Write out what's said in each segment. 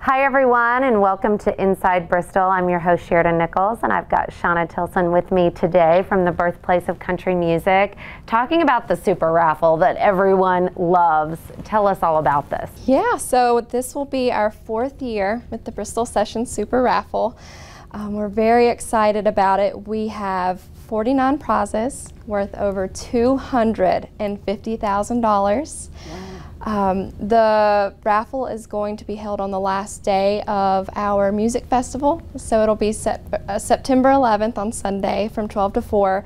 Hi everyone, and welcome to Inside Bristol. I'm your host Sheridan Nichols, and I've got Shauna Tilson with me today from the birthplace of country music, talking about the super raffle that everyone loves. Tell us all about this. Yeah, so this will be our 4th year with the Bristol Session Super Raffle. We're very excited about it. We have 49 prizes worth over $250,000. Wow. The raffle is going to be held on the last day of our music festival, so it'll be September 11th on Sunday from 12 to 4,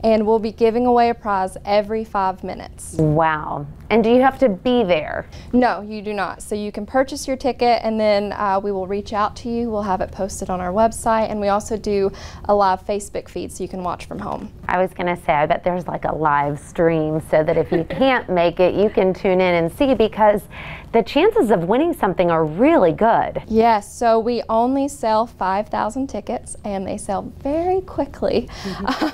and we'll be giving away a prize every 5 minutes. Wow. And do you have to be there? No, you do not. So you can purchase your ticket, and then we will reach out to you. We'll have it posted on our website, and we also do a live Facebook feed so you can watch from home. I was going to say, I bet there's like a live stream so that if you can't make it, you can tune in and see, because the chances of winning something are really good. Yes, so we only sell 5,000 tickets, and they sell very quickly.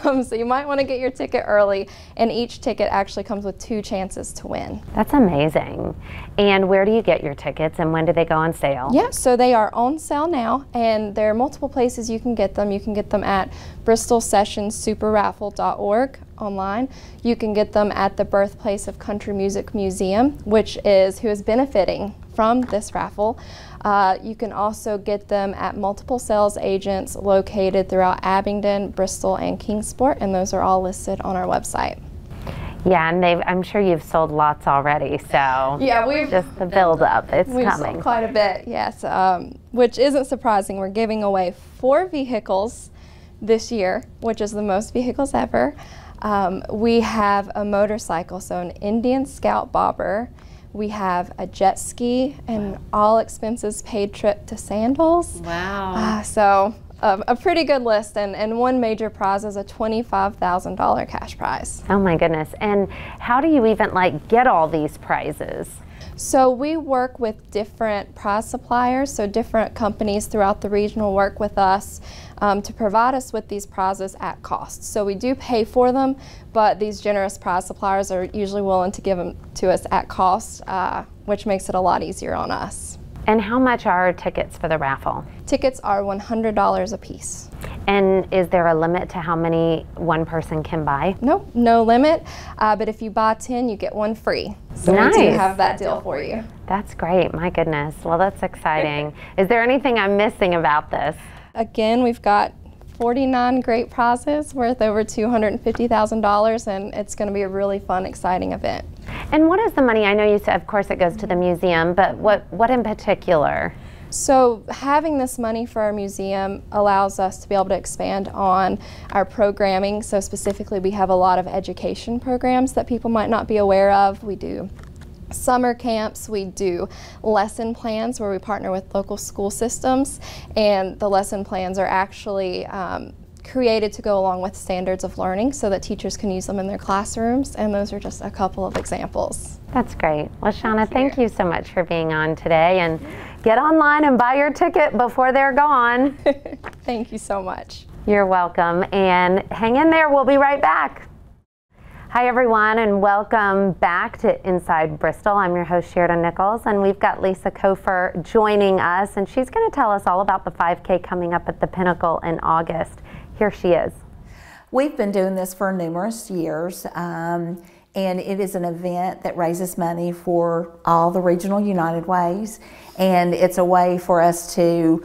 So you might want to get your ticket early, and each ticket actually comes with 2 chances to win. That's amazing. And where do you get your tickets, and when do they go on sale? Yeah, so they are on sale now, and there are multiple places you can get them. You can get them at bristolsessionsuperraffle.org online. You can get them at the Birthplace of Country Music Museum, who is benefiting from this raffle. You can also get them at multiple sales agents located throughout Abingdon, Bristol, and Kingsport, and those are all listed on our website. Yeah, and I'm sure you've sold lots already, so yeah, we've just the build-up, it's we've coming. Sold quite a bit, yes, which isn't surprising. We're giving away 4 vehicles this year, which is the most vehicles ever. We have a motorcycle, so an Indian Scout Bobber. We have a jet ski, and all expenses paid trip to Sandals. Wow. So a pretty good list, and one major prize is a $25,000 cash prize. Oh my goodness. And how do you even get all these prizes? So we work with different prize suppliers, so different companies throughout the region will work with us to provide us with these prizes at cost. So we do pay for them, but these generous prize suppliers are usually willing to give them to us at cost, which makes it a lot easier on us. And how much are tickets for the raffle? Tickets are $100 a piece. And is there a limit to how many one person can buy? Nope, no limit, but if you buy 10, you get 1 free. So nice. We do have that deal for you. That's great, my goodness. Well, that's exciting. Is there anything I'm missing about this? Again, we've got 49 great prizes worth over $250,000, and it's going to be a really fun, exciting event. And what is the money? I know you said, of course, it goes to the museum, but what in particular? So having this money for our museum allows us to be able to expand on our programming. So specifically, we have a lot of education programs that people might not be aware of. We do summer camps, we do lesson plans where we partner with local school systems, and the lesson plans are actually created to go along with standards of learning so that teachers can use them in their classrooms, and those are just a couple of examples. That's great. Well, Shauna, thank you so much for being on today, and get online and buy your ticket before they're gone. Thank you so much. You're welcome, and hang in there, we'll be right back. Hi everyone, and welcome back to Inside Bristol. I'm your host Sheridan Nichols, and we've got Lisa Kofer joining us, and she's going to tell us all about the 5K coming up at the Pinnacle in August. Here she is. We've been doing this for numerous years, and it is an event that raises money for all the regional United Ways, and it's a way for us to,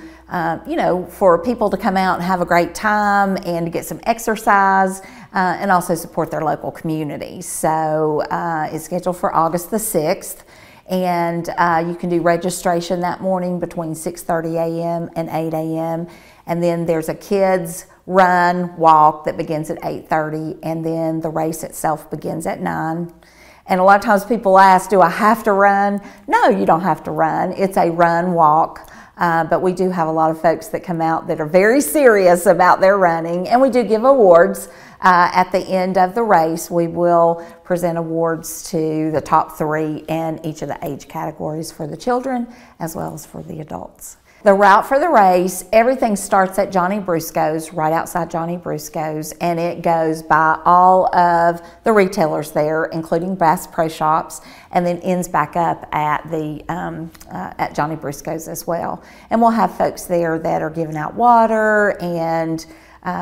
for people to come out and have a great time and to get some exercise and also support their local communities. So it's scheduled for August the 6th, and you can do registration that morning between 6:30 a.m. and 8 a.m. And then there's a kids run, walk that begins at 8:30, and then the race itself begins at 9. And a lot of times people ask, do I have to run? No, you don't have to run. It's a run, walk. But we do have a lot of folks that come out that are very serious about their running, and we do give awards. At the end of the race, we will present awards to the top 3 in each of the age categories for the children as well as for the adults. The route for the race, everything starts at Johnny Brusco's, right outside Johnny Brusco's, and it goes by all of the retailers there, including Bass Pro Shops, and then ends back up at the at Johnny Brusco's as well. And we'll have folks there that are giving out water, and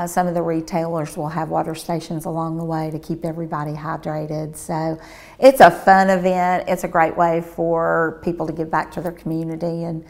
some of the retailers will have water stations along the way to keep everybody hydrated. So it's a fun event. It's a great way for people to give back to their community and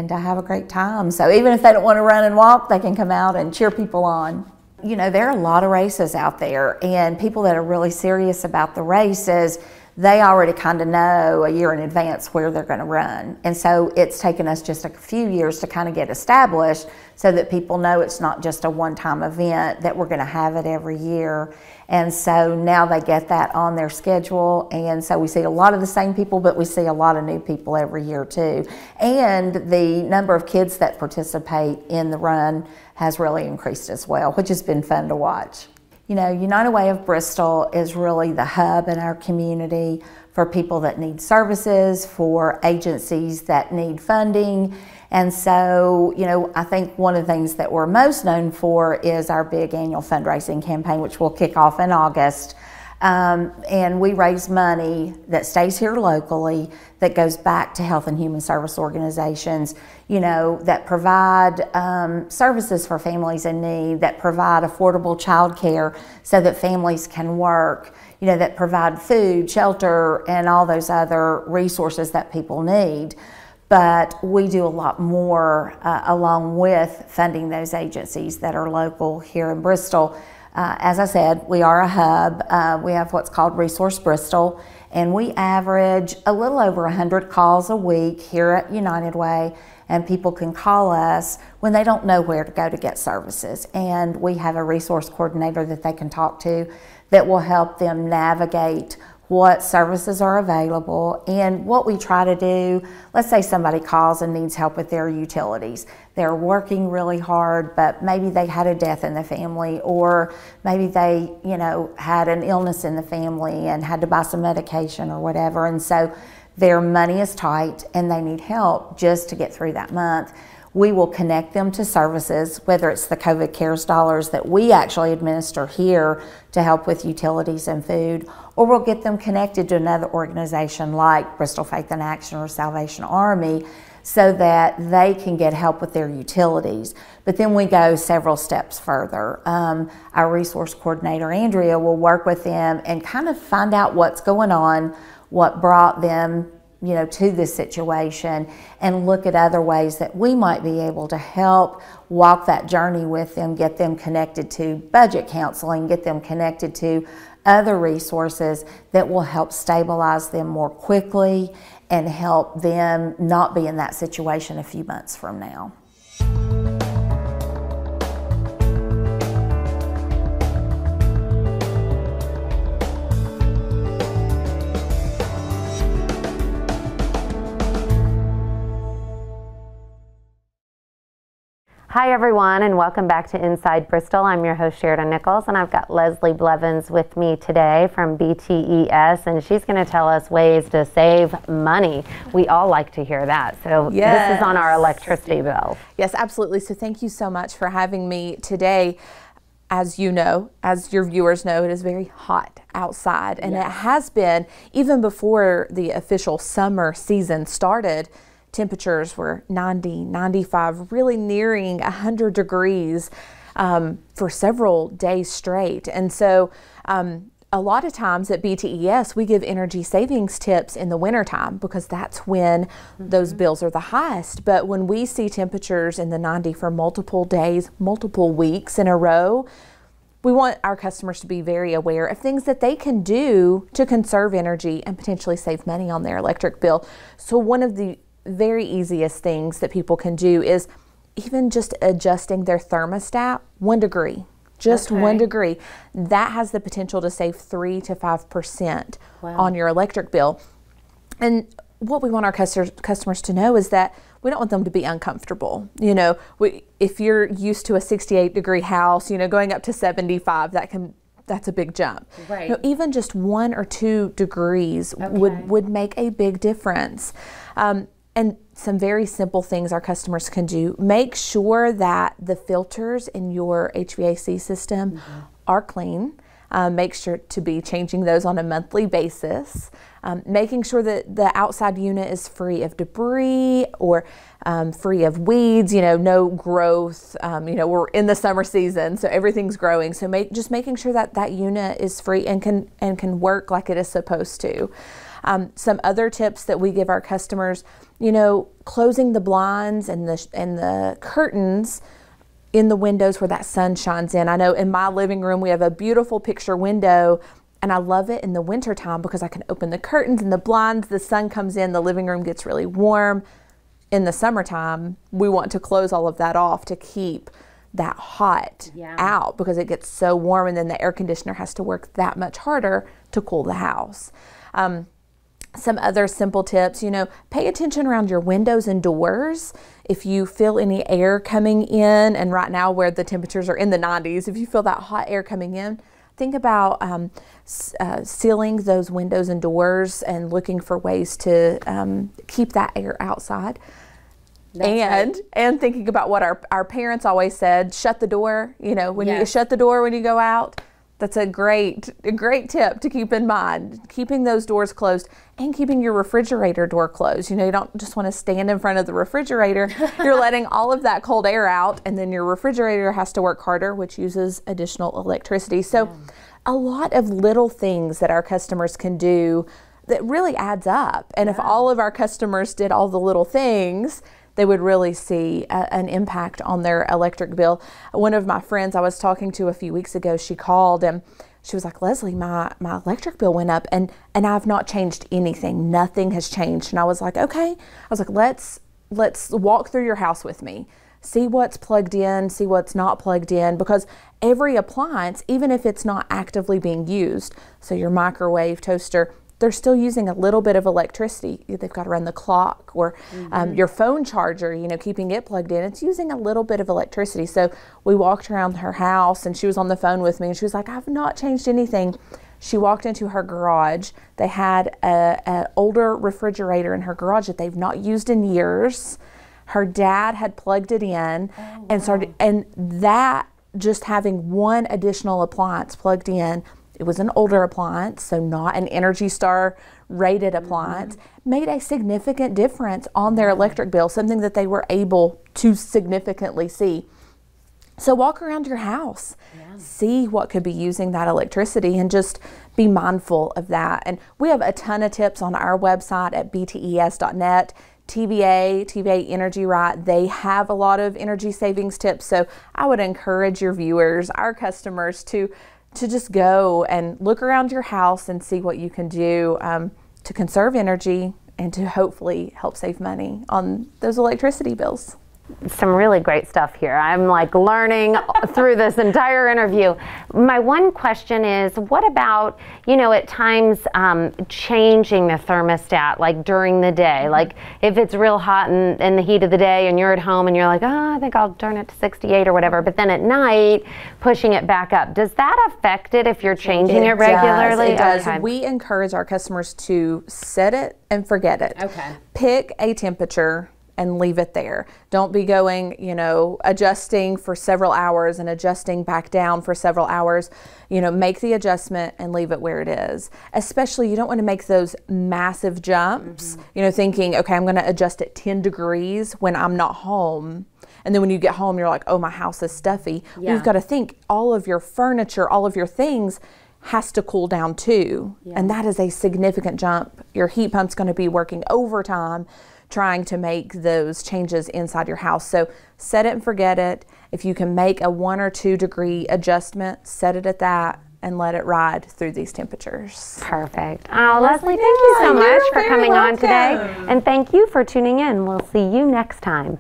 to have a great time. So even if they don't want to run and walk, they can come out and cheer people on. You know, there are a lot of races out there, and people that are really serious about the races, they already kind of know a year in advance where they're going to run. And so it's taken us just a few years to kind of get established so that people know it's not just a one-time event, that we're going to have it every year. And so now they get that on their schedule. And so we see a lot of the same people, but we see a lot of new people every year too. And the number of kids that participate in the run has really increased as well, which has been fun to watch. You know, United Way of Bristol is really the hub in our community for people that need services, for agencies that need funding. And so, you know, I think one of the things that we're most known for is our big annual fundraising campaign, which will kick off in August. And we raise money that stays here locally, that goes back to health and human service organizations, you know, that provide services for families in need, that provide affordable child care so that families can work, you know, that provide food, shelter, and all those other resources that people need. But we do a lot more along with funding those agencies that are local here in Bristol. As I said, we are a hub. We have what's called Resource Bristol, and we average a little over 100 calls a week here at United Way, and people can call us when they don't know where to go to get services. And we have a resource coordinator that they can talk to that will help them navigate what services are available. And what we try to do, let's say somebody calls and needs help with their utilities. They're working really hard, but maybe they had a death in the family, or maybe they, you know, had an illness in the family and had to buy some medication or whatever. And so their money is tight and they need help just to get through that month. We will connect them to services, whether it's the COVID CARES dollars that we actually administer here to help with utilities and food, or we'll get them connected to another organization like Bristol Faith in Action or Salvation Army so that they can get help with their utilities. But then we go several steps further. Our resource coordinator, Andrea, will work with them and kind of find out what's going on, what brought them, you know, to this situation, and look at other ways that we might be able to help walk that journey with them, get them connected to budget counseling, get them connected to other resources that will help stabilize them more quickly and help them not be in that situation a few months from now. Hi everyone, and welcome back to Inside Bristol. I'm your host Sheridan Nichols, and I've got Leslie Blevins with me today from BTES, and she's going to tell us ways to save money. We all like to hear that. So yes. This is on our electricity bill. Yes, absolutely. So thank you so much for having me today. As you know, as your viewers know, it is very hot outside, and It has been even before the official summer season started. Temperatures were 90, 95, really nearing 100 degrees for several days straight. And so a lot of times at BTES, we give energy savings tips in the wintertime because that's when those bills are the highest. But when we see temperatures in the 90 for multiple days, multiple weeks in a row, we want our customers to be very aware of things that they can do to conserve energy and potentially save money on their electric bill. So one of the very easiest things that people can do is even just adjusting their thermostat 1 degree, just 1 degree. That has the potential to save 3 to 5% on your electric bill. And what we want our customers to know is that we don't want them to be uncomfortable. You know, if you're used to a 68 degree house, you know, going up to 75, that's a big jump. Right. You know, even just 1 or 2 degrees would make a big difference. And some very simple things our customers can do. Make sure that the filters in your HVAC system are clean. Make sure to be changing those on a monthly basis. Making sure that the outside unit is free of debris or free of weeds, no growth. We're in the summer season, so everything's growing. So just making sure that that unit is free and can work like it is supposed to. Some other tips that we give our customers, closing the blinds and the curtains in the windows where that sun shines in. I know in my living room we have a beautiful picture window, and I love it in the winter time because I can open the curtains and the blinds, the sun comes in, the living room gets really warm. In the summertime, we want to close all of that off to keep that hot out because it gets so warm, and then the air conditioner has to work that much harder to cool the house. Some other simple tips, pay attention around your windows and doors. If you feel any air coming in, and right now where the temperatures are in the 90s, if you feel that hot air coming in, think about sealing those windows and doors and looking for ways to keep that air outside. And thinking about what our parents always said, shut the door, when you shut the door when you go out. That's a great tip to keep in mind, keeping those doors closed and keeping your refrigerator door closed. You don't just want to stand in front of the refrigerator. You're letting all of that cold air out, and then your refrigerator has to work harder, which uses additional electricity. So a lot of little things that our customers can do that really adds up. And if all of our customers did all the little things, they would really see an impact on their electric bill. One of my friends I was talking to a few weeks ago, she called and she was like, Leslie, my electric bill went up and I've not changed anything. Nothing has changed. And I was like, okay. I was like, let's walk through your house with me. See what's plugged in, see what's not plugged in, because every appliance, even if it's not actively being used, so your microwave, toaster, they're still using a little bit of electricity. They've got to run the clock, or your phone charger, keeping it plugged in. It's using a little bit of electricity. So we walked around her house and she was on the phone with me and she was like, I've not changed anything. She walked into her garage. They had an older refrigerator in her garage that they've not used in years. Her dad had plugged it in and that just having one additional appliance plugged in, it was an older appliance, so not an Energy Star rated appliance, made a significant difference on their electric bill, something that they were able to significantly see. So walk around your house, see what could be using that electricity, and just be mindful of that. And we have a ton of tips on our website at btes.net. TVA Energy Right, they have a lot of energy savings tips. So I would encourage your viewers, our customers, to just go and look around your house and see what you can do to conserve energy and to hopefully help save money on those electricity bills. Some really great stuff here. I'm like learning through this entire interview. My one question is, what about, at times changing the thermostat, like during the day? Like if it's real hot in the heat of the day and you're at home and you're like, I think I'll turn it to 68 or whatever, but then at night pushing it back up. Does that affect it if you're changing it regularly? It does. Okay. We encourage our customers to set it and forget it. Okay. Pick a temperature and leave it there. Don't be going, adjusting for several hours and adjusting back down for several hours. Make the adjustment and leave it where it is. Especially, you don't want to make those massive jumps, thinking, okay, I'm going to adjust at 10 degrees when I'm not home. And then when you get home, you're like, oh, my house is stuffy. Yeah. You've got to think all of your furniture, all of your things has to cool down too. Yeah. And that is a significant jump. Your heat pump's going to be working overtime trying to make those changes inside your house. So set it and forget it. If you can make a 1 or 2 degree adjustment, set it at that and let it ride through these temperatures. Perfect. Oh, Leslie, thank you so much for coming on today. And thank you for tuning in. We'll see you next time.